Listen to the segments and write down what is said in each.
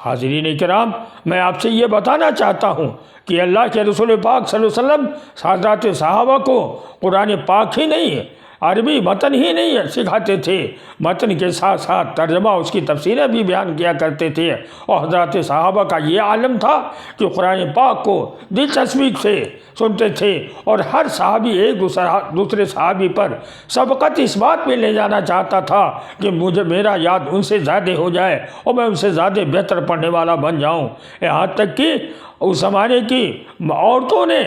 حاضرین کرام، میں آپ سے یہ بتانا چاہتا ہوں کہ اللہ کے رسول پاک صلی اللہ علیہ وسلم حضرات صحابہ کو قرآن پاک ہی نہیں ہے، عربی متن ہی نہیں سکھاتے تھے، متن کے ساتھ ساتھ ترجمہ اس کی تفسیریں بھی بیان کیا کرتے تھے۔ اور حضرات صحابہ کا یہ عالم تھا کہ قرآن پاک کو دلچسپی سے سنتے تھے، اور ہر صحابی ایک دوسرے صحابی پر سبقت اس بات میں لے جانا چاہتا تھا کہ مجھے میرا یاد ان سے زیادہ ہو جائے اور میں ان سے زیادہ بہتر پڑھنے والا بن جاؤں۔ یہاں تک کہ اس زمانے کی عورتوں نے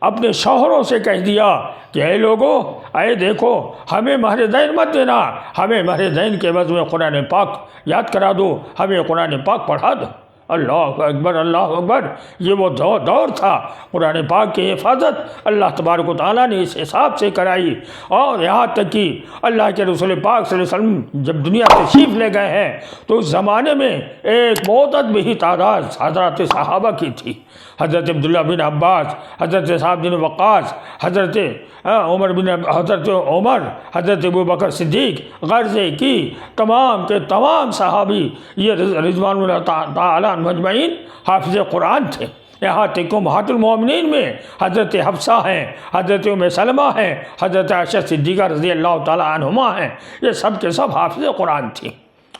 اپنے شوہروں سے کہہ دیا کہ اے لوگو، اے دیکھو، ہمیں مہر دین مت دینا، ہمیں مہر دین کے عوض میں قرآن پاک یاد کرا دو، ہمیں قرآن پاک پڑھا دو۔ اللہ اکبر، اللہ اکبر۔ یہ وہ دور تھا قرآن پاک کی حفاظت اللہ تبارک و تعالیٰ نے اس حساب سے کرائی۔ اور یہاں تک کہ اللہ کے رسول پاک صلی اللہ علیہ وسلم جب دنیا تشریف لے گئے ہیں تو اس زمانے میں ایک معدد بھی تعداد حضرات صحابہ کی تھی۔ حضرت عبداللہ بن عباس، حضرت سعد بن وقاص، حضرت عمر، حضرت ابوبکر صدیق، غرضے کی تمام کے تمام صحابی یہ رضوان اللہ تعالیٰ مجمعین حافظ قرآن تھے۔ یہاں تک امہات المومنین میں حضرت حفصہ ہیں، حضرت ام سلمہ ہیں، حضرت عائشہ صدیقہ رضی اللہ تعالیٰ عنہما ہیں، یہ سب کے سب حافظ قرآن تھے۔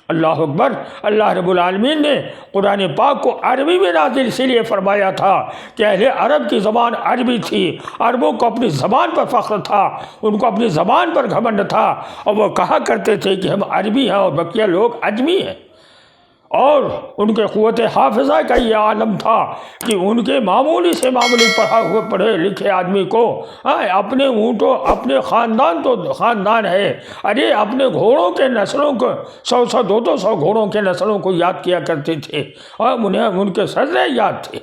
اللہ اکبر۔ اللہ رب العالمین نے قرآن پاک کو عربی میں نازل اسی لیے فرمایا تھا کہ اہل عرب کی زبان عربی تھی، عربوں کو اپنی زبان پر فخر تھا، ان کو اپنی زبان پر گھمنڈ تھا، اور وہ کہا کرتے تھے کہ ہم عربی ہیں اور بقیہ لوگ عجمی ہیں۔ اور ان کے قوت حافظہ کا یہ عالم تھا کہ ان کے معمولی سے معمولی پڑھے لکھے آدمی کو اپنے اونٹوں، اپنے خاندان تو خاندان ہے، ارے اپنے گھوڑوں کے نسلوں کو 100 200 گھوڑوں کے نسلوں کو یاد کیا کرتے تھے، اور انہیں ان کے سرے یاد تھے۔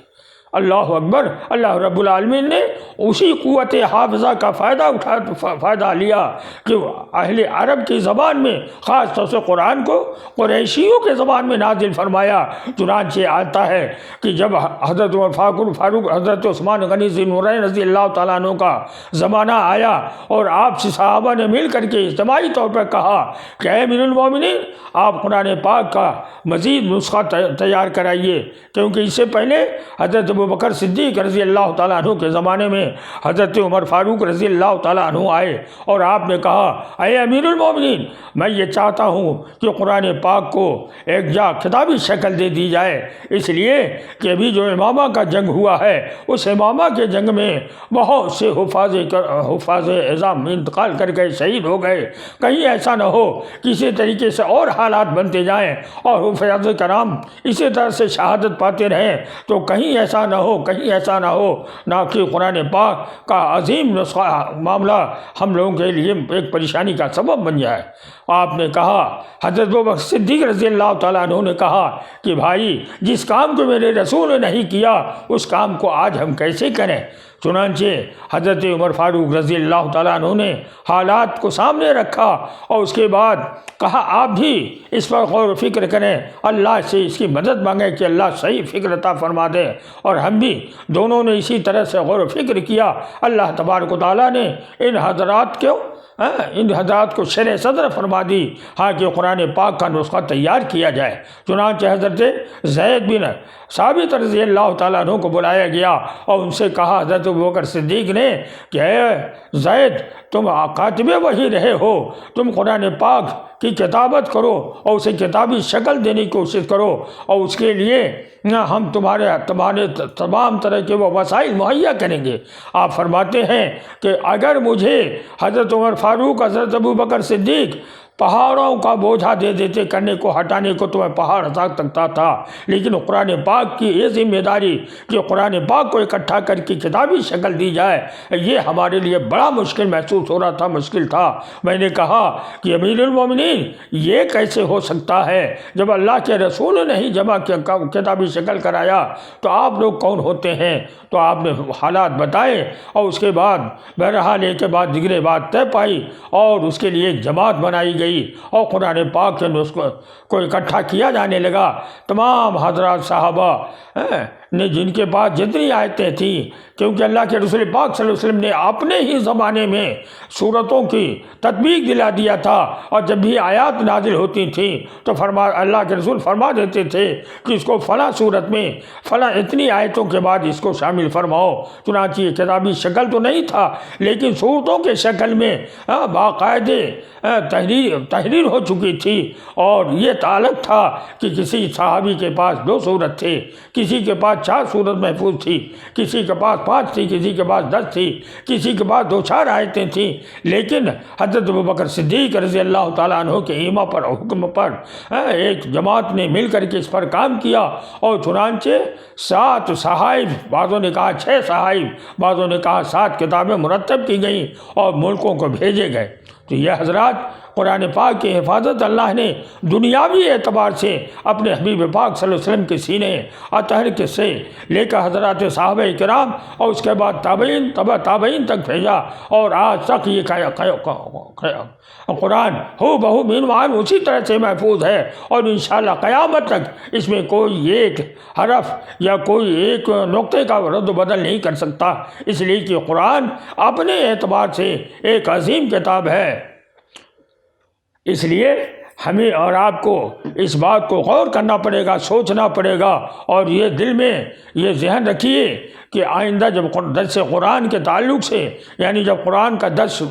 اللہ اکبر۔ اللہ رب العالمین نے اسی قوت حافظہ کا فائدہ لیا کہ اہل عرب کی زبان میں خاص طور سے قرآن کو قریشیوں کے زبان میں نازل فرمایا۔ چنانچہ آتا ہے کہ جب حضرت فاروق حضرت عثمان غنی ذی النورین رضی اللہ تعالیٰ عنہ کا زمانہ آیا اور آپ سے صحابہ نے مل کر کے اجتماعی طور پر کہا کہ اے امیر المومنین، آپ قرآن پاک کا مزید نسخہ تیار کرائیے، کیونکہ اس سے پہلے حضرت ابوبکر صدیق رضی اللہ تعالیٰ عنہ کے زمانے میں حضرت عمر فاروق رضی اللہ تعالیٰ عنہ آئے اور آپ نے کہا اے امیر المومنین، میں یہ چاہتا ہوں کہ قرآن پاک کو ایک جا کتابی شکل دے دی جائے، اس لیے کہ ابھی جو امامہ کا جنگ ہوا ہے اس امامہ کے جنگ میں بہت سے حفاظ اعظام انتقال کر کے شہید ہو گئے، کہیں ایسا نہ ہو کسی طریقے سے اور حالات بنتے جائیں اور حفاظ کرام اسی طرح سے شہادت پاتے رہیں، تو کہیں ایسا نہ ہو نہ کہ قرآن پاک کا عظیم نسخہ معاملہ ہم لوگوں کے لیے ایک پریشانی کا سبب بن جائے۔ آپ نے کہا، حضرت ابوبکر صدیق رضی اللہ تعالیٰ عنہ نے کہا کہ بھائی، جس کام کو میرے رسول نے نہیں کیا اس کام کو آج ہم کیسے کریں؟ چنانچہ حضرت عمر فاروق رضی اللہ تعالیٰ عنہ نے حالات کو سامنے رکھا اور اس کے بعد کہا آپ بھی اس پر غور و فکر کریں، اللہ سے اس کی مدد مانگیں کہ اللہ صحیح فکر عطا فرما دے، اور ہم بھی دونوں نے اسی طرح سے غور و فکر کیا۔ اللہ تبارک و تعالیٰ نے ان حضرات کو شرح صدر فرما دی کہ قرآن پاک کا نسخہ تیار کیا جائے۔ چنانچہ حضرت زید بن ثابت رضی اللہ تعالیٰ عنہ کو بلایا گیا اور ان سے کہا حضرت ابوبکر صدیق نے کہ اے زید، تم کاتب وحی رہے ہو، تم قرآن پاک کی کتابت کرو اور اسے کتابی شکل دینے کی کوشش کرو، اور اس کے لیے ہم تمہارے تمام طرح کے وہ وسائل مہیا کریں گے۔ آپ فرماتے ہیں کہ اگر مجھے حضرت عمر فاروق، حضرت ابوبکر صدیق پہاڑوں کا بوجھا دے دیتے کرنے کو، ہٹانے کو، تو میں پہاڑ ہٹا سکتا تھا، لیکن قرآن پاک کی یہ ذمہ داری کہ قرآن پاک کو اکٹھا کر کے کتابی شکل دی جائے، یہ ہمارے لیے بڑا مشکل محسوس ہو رہا تھا، مشکل تھا۔ میں نے کہا کہ امیر المومنین، یہ کیسے ہو سکتا ہے؟ جب اللہ کے رسول نے ہی جمع کتابی شکل کرایا تو آپ لوگ کون ہوتے ہیں؟ تو آپ نے حالات بتائے اور اس کے بعد بہرحال ایک کے بعد دیگرے بات طے پائی اور اس کے لیے ایک جماعت بنائی گئی اور قرآن پاک کے نسخے کو اکٹھا کیا جانے لگا۔ تمام حضرات صحابہ نے جن کے پاس جتنی آیتیں تھیں، کیونکہ اللہ کے رسول پاک صلی اللہ علیہ وسلم نے اپنے ہی زمانے میں صورتوں کی تطبیق دلا دیا تھا، اور جب بھی آیات نازل ہوتی تھیں تو اللہ کے رسول فرما دیتے تھے کہ اس کو فلاں صورت میں فلاں اتنی آیتوں کے بعد اس کو شامل فرماؤ۔ چنانچہ یہ کتابی شکل تو نہیں تھا، لیکن صورتوں کے شکل میں باقاعدے تحریر ہو چکی تھی، اور یہ تعلق تھا کہ کسی صحابی کے پاس 2 صورت تھے، کسی کے پاس 4 صورت محفوظ تھی، کسی کے پاس 5 تھی، کسی کے پاس 10 تھی، کسی کے پاس 2-4 آیتیں تھیں، لیکن حضرت ابوبکر صدیق رضی اللہ تعالیٰ عنہ کے ایما پر حکم پر ایک جماعت نے مل کر کے اس پر کام کیا، اور چنانچہ 7 صحائف، بعضوں نے کہا 6 صحائف، بعضوں نے کہا 7 کتابیں مرتب کی گئیں اور ملکوں کو بھیجے گئے۔ تو یہ حضرات قرآن پاک کی حفاظت اللہ نے دنیاوی اعتبار سے اپنے حبیب پاک صلی اللہ علیہ وسلم کے سینے اطہر کے سے لے کر حضرات صحابہ کرام اور اس کے بعد تابعین تبع تابعین تک بھیجا، اور آج تک یہ قرآن ہو بہو مینوان اسی طرح سے محفوظ ہے، اور انشاءاللہ قیامت تک اس میں کوئی ایک حرف یا کوئی ایک نقطے کا رد و بدل نہیں کر سکتا، اس لیے کہ قرآن اپنے اعتبار سے ایک عظیم کتاب ہے۔ اس لیے ہمیں اور آپ کو اس بات کو غور کرنا پڑے گا، سوچنا پڑے گا، اور یہ دل میں یہ ذہن رکھیے کہ آئندہ جب درس قرآن کے تعلق سے، یعنی جب قرآن کا درس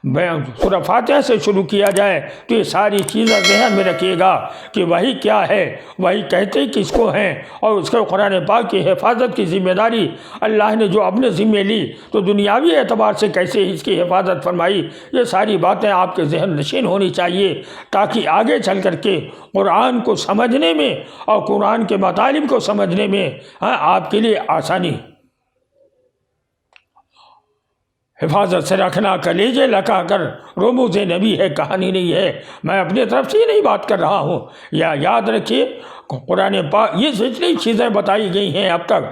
سورہ فاتحہ سے شروع کیا جائے تو یہ ساری چیزیں ذہن میں رکھیے گا کہ وہی کیا ہے، وہی کہتے کس کو ہیں، اور اس کے قرآن پاک کی حفاظت کی ذمہ داری اللہ نے جو اپنے ذمے لی تو دنیاوی اعتبار سے کیسے اس کی حفاظت فرمائی، یہ ساری باتیں آپ کے ذہن نشین ہونی چاہیے، تاکہ آگے چل کر کے قرآن کو سمجھنے میں اور قرآن کے مطالب کو سمجھنے میں آپ کے لیے آسانی۔ حفاظت سے رکھنا کلیجے لگا کر رموز نبی ہے، کہانی نہیں ہے، میں اپنی طرف سے نہیں بات کر رہا ہوں۔ یا یاد رکھیے قرآن پاک یہ جتنی چیزیں بتائی گئی ہیں اب تک،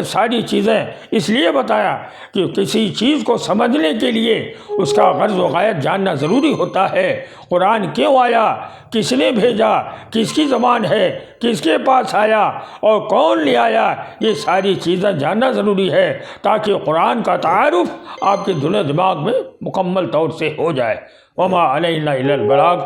ساری چیزیں اس لیے بتایا کہ کسی چیز کو سمجھنے کے لیے اس کا غرض و غایت جاننا ضروری ہوتا ہے۔ قرآن کیوں آیا، کس نے بھیجا، کس کی زبان ہے، کس کے پاس آیا اور کون لے آیا، یہ ساری چیزیں جاننا ضروری ہے، تاکہ قرآن کا تعارف آپ کے دل و دماغ میں مکمل طور سے ہو جائے۔ وما علینا الا البلاغ۔